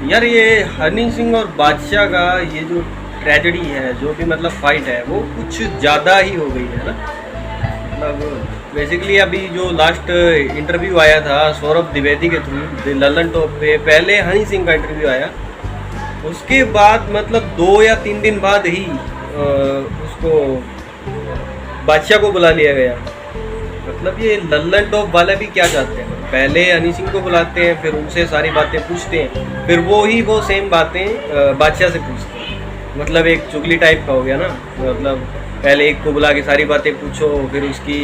यार ये हनी सिंह और बादशाह का ये जो ट्रेजेडी है, जो भी मतलब फाइट है, वो कुछ ज़्यादा ही हो गई है ना। मतलब बेसिकली अभी जो लास्ट इंटरव्यू आया था सौरभ द्विवेदी के थ्रू लल्लन टॉप पे, पहले हनी सिंह का इंटरव्यू आया, उसके बाद मतलब 2 या 3 दिन बाद ही उसको बादशाह को बुला लिया गया। मतलब ये लल्लन टॉप वाले भी क्या चाहते हैं, पहले हनी सिंह को बुलाते हैं, फिर उनसे सारी बातें पूछते हैं, फिर वो सेम बातें बादशाह से पूछते हैं। मतलब एक चुगली टाइप का हो गया ना। मतलब पहले एक को बुला के सारी बातें पूछो, फिर उसकी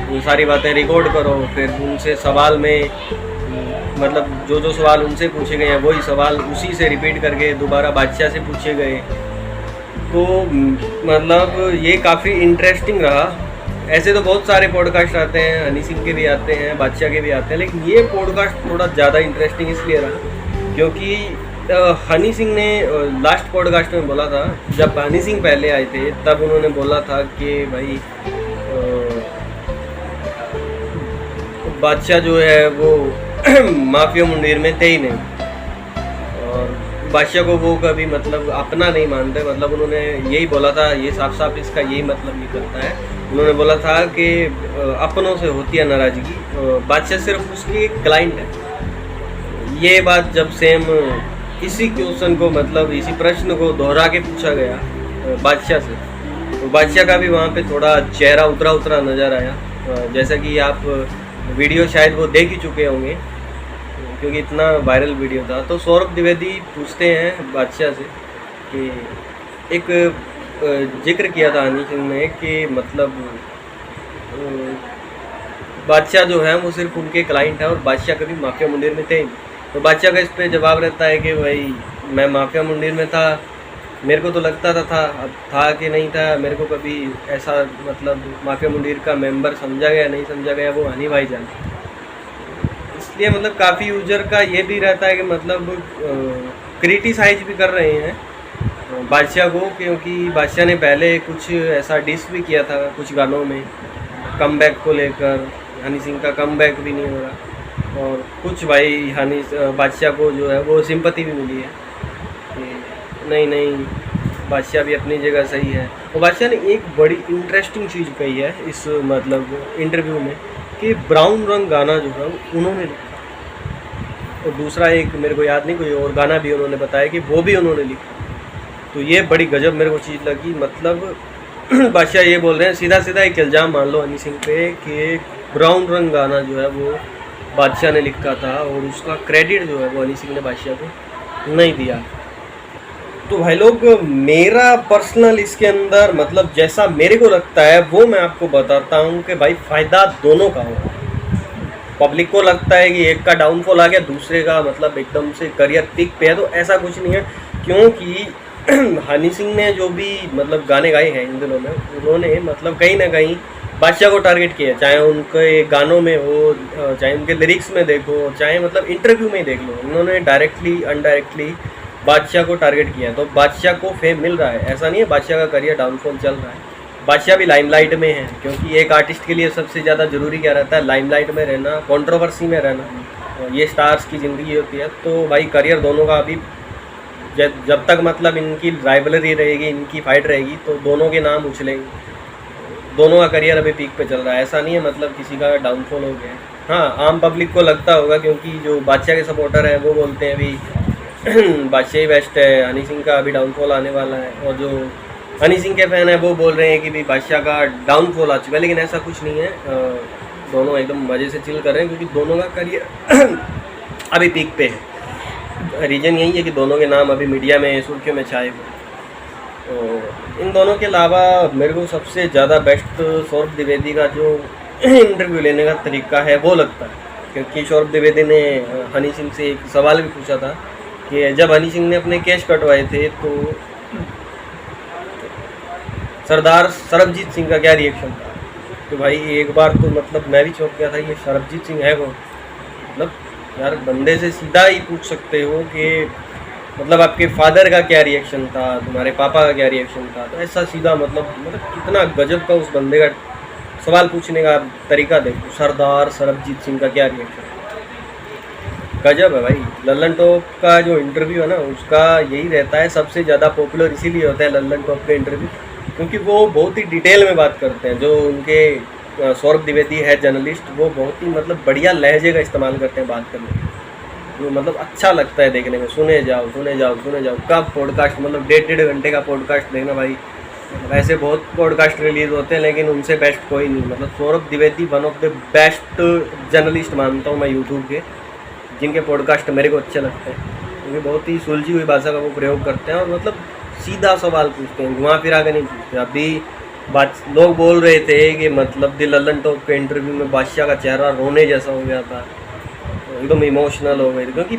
वो सारी बातें रिकॉर्ड करो, फिर उनसे सवाल में मतलब जो सवाल उनसे पूछे गए हैं वही सवाल उसी से रिपीट करके दोबारा बादशाह से पूछे गए। तो मतलब ये काफ़ी इंटरेस्टिंग रहा। ऐसे तो बहुत सारे पॉडकास्ट आते हैं, हनी सिंह के भी आते हैं, बादशाह के भी आते हैं, लेकिन ये पॉडकास्ट थोड़ा ज़्यादा इंटरेस्टिंग इसलिए रहा क्योंकि हनी सिंह ने लास्ट पॉडकास्ट में बोला था, जब हनी सिंह पहले आए थे तब उन्होंने बोला था कि भाई बादशाह जो है वो माफिया मुंडेर में थे ही नहीं, और बादशाह को वो कभी मतलब अपना नहीं मानते। मतलब उन्होंने यही बोला था, ये साफ साफ इसका यही मतलब निकलता है। उन्होंने बोला था कि अपनों से होती है नाराज़गी, बादशाह सिर्फ उसकी एक क्लाइंट है। ये बात जब सेम इसी क्वेश्चन को मतलब इसी प्रश्न को दोहरा के पूछा गया बादशाह से, तो बादशाह का भी वहाँ पे थोड़ा चेहरा उतरा उतरा नज़र आया। जैसा कि आप वीडियो शायद वो देख ही चुके होंगे क्योंकि इतना वायरल वीडियो था। तो सौरभ द्विवेदी पूछते हैं बादशाह से कि एक जिक्र किया था हनी सिंह ने कि मतलब बादशाह जो है वो सिर्फ उनके क्लाइंट है और बादशाह कभी माफिया मुंडेर में थे ही। तो बादशाह का इस पर जवाब रहता है कि भाई मैं माफिया मुंडेर में था, मेरे को तो लगता था अब था कि नहीं था, मेरे को कभी ऐसा मतलब माफिया मुंडेर का मेंबर समझा गया नहीं समझा गया, वो हनी भाई जान। इसलिए मतलब काफ़ी यूजर का ये भी रहता है कि मतलब क्रिटिसाइज भी कर रहे हैं बादशाह को, क्योंकि बादशाह ने पहले कुछ ऐसा डिस भी किया था कुछ गानों में कमबैक को लेकर। हनी सिंह का कमबैक भी नहीं हो रहा, और कुछ भाई हनी बादशाह को जो है वो सिंपैथी भी मिली है कि नहीं बादशाह भी अपनी जगह सही है। और बादशाह ने एक बड़ी इंटरेस्टिंग चीज़ कही है इस मतलब इंटरव्यू में कि ब्राउन रंग गाना जो है उन्होंने लिखा, और दूसरा एक मेरे को याद नहीं कोई और गाना भी उन्होंने बताया कि वो भी उन्होंने लिखा। तो ये बड़ी गजब मेरे को चीज़ लगी। मतलब बादशाह ये बोल रहे हैं, सीधा सीधा एक इल्ज़ाम मान लो हनी सिंह पे कि ब्राउन रंग गाना जो है वो बादशाह ने लिखा था, और उसका क्रेडिट जो है वो हनी सिंह ने बादशाह को नहीं दिया। तो भाई लोग, मेरा पर्सनल इसके अंदर मतलब जैसा मेरे को लगता है वो मैं आपको बताता हूँ कि भाई फ़ायदा दोनों का होगा। पब्लिक को लगता है कि एक का डाउनफॉल आ गया, दूसरे का मतलब एकदम से करियर पीक पे है, तो ऐसा कुछ नहीं है। क्योंकि हनी सिंह ने जो भी मतलब गाने गाए हैं इन दिनों में, उन्होंने मतलब कहीं ना कहीं बादशाह को टारगेट किया, चाहे उनके गानों में हो, चाहे उनके लिरिक्स में देखो, चाहे मतलब इंटरव्यू में ही देख लो, उन्होंने डायरेक्टली अनडायरेक्टली बादशाह को टारगेट किया है। तो बादशाह को फेम मिल रहा है, ऐसा नहीं है बादशाह का करियर डाउनफॉल चल रहा है। बादशाह भी लाइमलाइट में है, क्योंकि एक आर्टिस्ट के लिए सबसे ज़्यादा ज़रूरी क्या रहता है, लाइमलाइट में रहना, कंट्रोवर्सी में रहना। ये स्टार्स की ज़िंदगी होती है। तो भाई करियर दोनों का अभी जब तक मतलब इनकी राइवलरी रहेगी, इनकी फाइट रहेगी, तो दोनों के नाम उछलेंगे। दोनों का करियर अभी पीक पे चल रहा है, ऐसा नहीं है मतलब किसी का डाउनफॉल हो गया। हाँ, आम पब्लिक को लगता होगा, क्योंकि जो बादशाह के सपोर्टर हैं वो बोलते हैं अभी बादशाह ही बेस्ट है, हनी सिंह का अभी डाउनफॉल आने वाला है, और जो हनी सिंह के फैन है वो बोल रहे हैं कि भी बादशाह का डाउनफॉल आ चुका है। लेकिन ऐसा कुछ नहीं है, दोनों एकदम मज़े से चिल कर रहे हैं, क्योंकि दोनों का करियर अभी पीक पे है। रीज़न यही है कि दोनों के नाम अभी मीडिया में सुर्खियों में छाए हुए। तो इन दोनों के अलावा मेरे को सबसे ज़्यादा बेस्ट सौरभ द्विवेदी का जो इंटरव्यू लेने का तरीका है वो लगता है, क्योंकि सौरभ द्विवेदी ने हनी सिंह से एक सवाल भी पूछा था कि जब हनी सिंह ने अपने केश कटवाए थे तो सरदार सरबजीत सिंह का क्या रिएक्शन था। तो भाई एक बार तो मतलब मैं भी चौंक गया था, ये सरबजीत सिंह है कौन। मतलब यार बंदे से सीधा ही पूछ सकते हो कि मतलब आपके फादर का क्या रिएक्शन था, तुम्हारे पापा का क्या रिएक्शन था। तो ऐसा सीधा मतलब कितना गजब का उस बंदे का सवाल पूछने का तरीका देखो, सरदार सरबजीत सिंह का क्या रिएक्शन। गजब है भाई। लल्लन टॉप का जो इंटरव्यू है ना, उसका यही रहता है, सबसे ज़्यादा पॉपुलर इसीलिए होता है लल्लन टॉप का इंटरव्यू, क्योंकि वो बहुत ही डिटेल में बात करते हैं। जो उनके सौरभ द्विवेदी है जर्नलिस्ट, वो बहुत ही मतलब बढ़िया लहजे का इस्तेमाल करते हैं बात करने में, जो मतलब अच्छा लगता है देखने में। सुने जाओ सुने जाओ सुने जाओ। कब पॉडकास्ट, मतलब 1.5 घंटे का पॉडकास्ट देखना भाई। वैसे बहुत पॉडकास्ट रिलीज़ होते हैं, लेकिन उनसे बेस्ट कोई नहीं। मतलब Saurabh Dwivedi one of the best journalist मानता हूँ मैं यूट्यूब के, जिनके पॉडकास्ट मेरे को अच्छे लगते हैं, क्योंकि बहुत ही सुलझी हुई भाषा का वो प्रयोग करते हैं, और मतलब सीधा सवाल पूछते हैं, घुमा फिरा के नहीं पूछते। अभी बात लोग बोल रहे थे कि मतलब द लल्लन टॉप के इंटरव्यू में बादशाह का चेहरा रोने जैसा हो गया था, एकदम इमोशनल हो गए थे, क्योंकि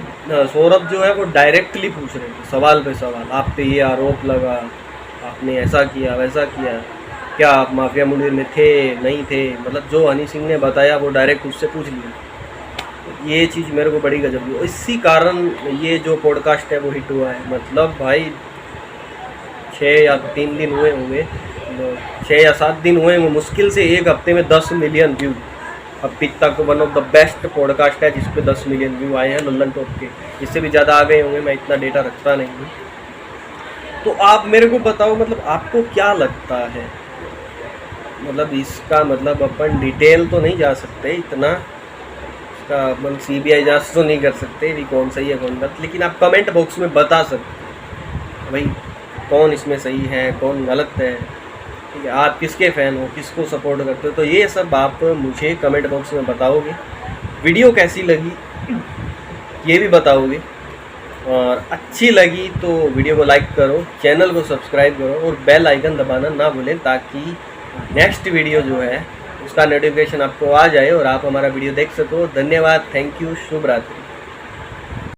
सौरभ जो है वो डायरेक्टली पूछ रहे थे, सवाल पे सवाल। आप पे ये आरोप लगा, आपने ऐसा किया वैसा किया, क्या आप माफिया मुंडेर में थे नहीं थे, मतलब जो हनी सिंह ने बताया वो डायरेक्ट उससे पूछ लिया। ये चीज़ मेरे को बड़ी गजब लगी, इसी कारण ये जो पॉडकास्ट है वो हिट हुआ है। मतलब भाई 6 या 3 दिन हुए होंगे, 6 या 7 दिन हुए होंगे, मुश्किल से एक हफ्ते में 10 मिलियन व्यू। अभी तक one of the best podcast है जिस पे 10 मिलियन व्यू आए हैं लल्लन टॉप के। इससे भी ज़्यादा आ गए होंगे, मैं इतना डेटा रखता नहीं हूँ। तो आप मेरे को बताओ, मतलब आपको क्या लगता है, मतलब इसका मतलब अपन डिटेल तो नहीं जा सकते इतना, इसका मतलब CBI जांच तो नहीं कर सकते भी कौन सही है कौन गलत, लेकिन आप कमेंट बॉक्स में बता सकते भाई कौन इसमें सही है कौन गलत है, ठीक है। आप किसके फ़ैन हो, किसको सपोर्ट करते हो, तो ये सब आप मुझे कमेंट बॉक्स में बताओगे। वीडियो कैसी लगी ये भी बताओगे, और अच्छी लगी तो वीडियो को लाइक करो, चैनल को सब्सक्राइब करो, और बेल आइकन दबाना ना भूलें, ताकि नेक्स्ट वीडियो जो है उसका नोटिफिकेशन आपको आ जाए और आप हमारा वीडियो देख सको। धन्यवाद, थैंक यू, शुभ रात्रि।